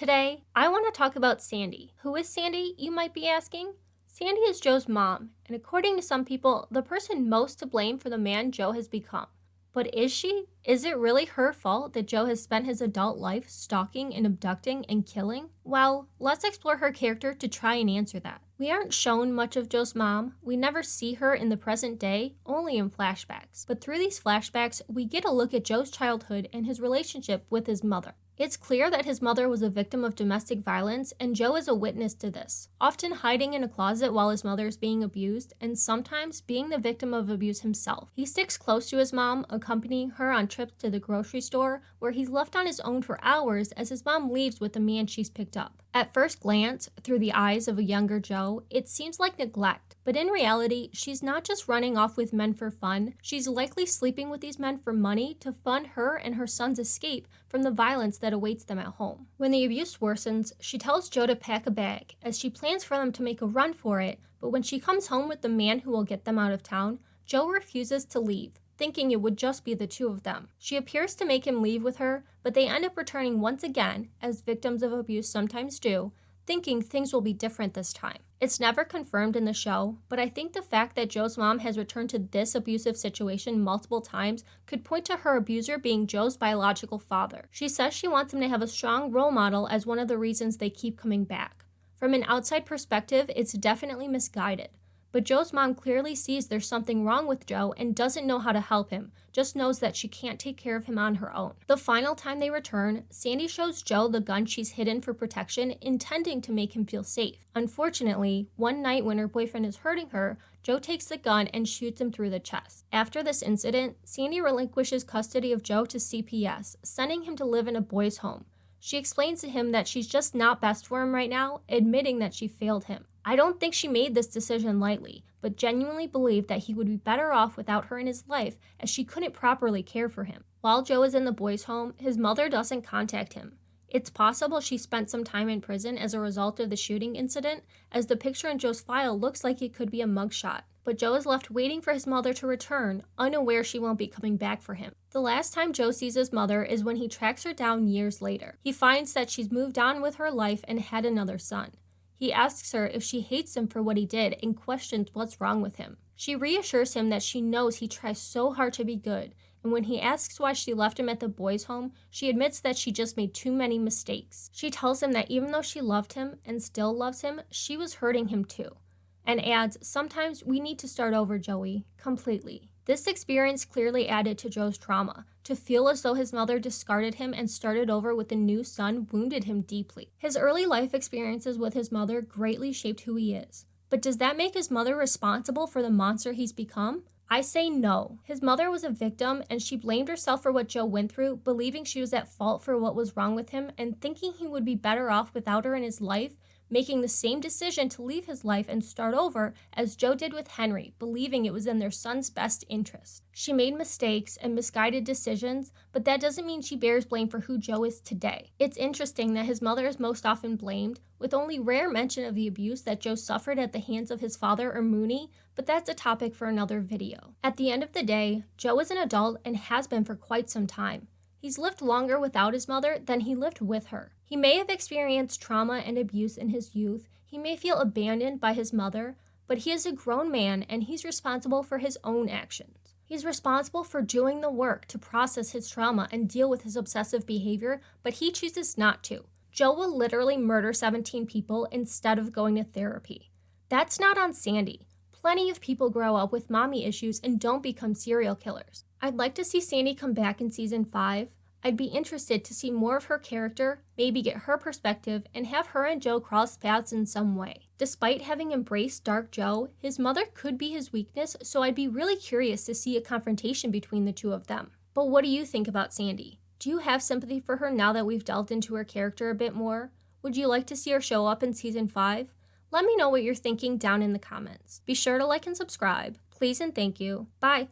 Today, I want to talk about Sandy. Who is Sandy, you might be asking? Sandy is Joe's mom, and according to some people, the person most to blame for the man Joe has become. But is she? Is it really her fault that Joe has spent his adult life stalking and abducting and killing? Well, let's explore her character to try and answer that. We aren't shown much of Joe's mom. We never see her in the present day, only in flashbacks. But through these flashbacks, we get a look at Joe's childhood and his relationship with his mother. It's clear that his mother was a victim of domestic violence, and Joe is a witness to this, often hiding in a closet while his mother is being abused, and sometimes being the victim of abuse himself. He sticks close to his mom, accompanying her on trips to the grocery store, where he's left on his own for hours as his mom leaves with the man she's picked up. At first glance, through the eyes of a younger Joe, it seems like neglect, but in reality, she's not just running off with men for fun, she's likely sleeping with these men for money to fund her and her son's escape from the violence that awaits them at home. When the abuse worsens, she tells Joe to pack a bag, as she plans for them to make a run for it, but when she comes home with the man who will get them out of town, Joe refuses to leave, thinking it would just be the two of them. She appears to make him leave with her, but they end up returning once again, as victims of abuse sometimes do, thinking things will be different this time. It's never confirmed in the show, but I think the fact that Joe's mom has returned to this abusive situation multiple times could point to her abuser being Joe's biological father. She says she wants him to have a strong role model as one of the reasons they keep coming back. From an outside perspective, it's definitely misguided. But Joe's mom clearly sees there's something wrong with Joe and doesn't know how to help him, just knows that she can't take care of him on her own. The final time they return, Sandy shows Joe the gun she's hidden for protection, intending to make him feel safe. Unfortunately, one night when her boyfriend is hurting her, Joe takes the gun and shoots him through the chest. After this incident, Sandy relinquishes custody of Joe to CPS, sending him to live in a boys' home. She explains to him that she's just not best for him right now, admitting that she failed him. I don't think she made this decision lightly, but genuinely believed that he would be better off without her in his life, as she couldn't properly care for him. While Joe is in the boys' home, his mother doesn't contact him. It's possible she spent some time in prison as a result of the shooting incident, as the picture in Joe's file looks like it could be a mugshot. But Joe is left waiting for his mother to return, unaware she won't be coming back for him. The last time Joe sees his mother is when he tracks her down years later. He finds that she's moved on with her life and had another son. He asks her if she hates him for what he did and questions what's wrong with him. She reassures him that she knows he tries so hard to be good, and when he asks why she left him at the boys' home, she admits that she just made too many mistakes. She tells him that even though she loved him and still loves him, she was hurting him too, and adds, "Sometimes we need to start over, Joey, completely." This experience clearly added to Joe's trauma. To feel as though his mother discarded him and started over with a new son wounded him deeply. His early life experiences with his mother greatly shaped who he is. But does that make his mother responsible for the monster he's become? I say no. His mother was a victim, and she blamed herself for what Joe went through, believing she was at fault for what was wrong with him and thinking he would be better off without her in his life, making the same decision to leave his life and start over as Joe did with Henry, believing it was in their son's best interest. She made mistakes and misguided decisions, but that doesn't mean she bears blame for who Joe is today. It's interesting that his mother is most often blamed, with only rare mention of the abuse that Joe suffered at the hands of his father or Mooney, but that's a topic for another video. At the end of the day, Joe is an adult and has been for quite some time. He's lived longer without his mother than he lived with her. He may have experienced trauma and abuse in his youth, he may feel abandoned by his mother, but he is a grown man and he's responsible for his own actions. He's responsible for doing the work to process his trauma and deal with his obsessive behavior, but he chooses not to. Joe will literally murder 17 people instead of going to therapy. That's not on Sandy. Plenty of people grow up with mommy issues and don't become serial killers. I'd like to see Sandy come back in season 5. I'd be interested to see more of her character, maybe get her perspective, and have her and Joe cross paths in some way. Despite having embraced Dark Joe, his mother could be his weakness, so I'd be really curious to see a confrontation between the two of them. But what do you think about Sandy? Do you have sympathy for her now that we've delved into her character a bit more? Would you like to see her show up in season 5? Let me know what you're thinking down in the comments. Be sure to like and subscribe. Please and thank you. Bye.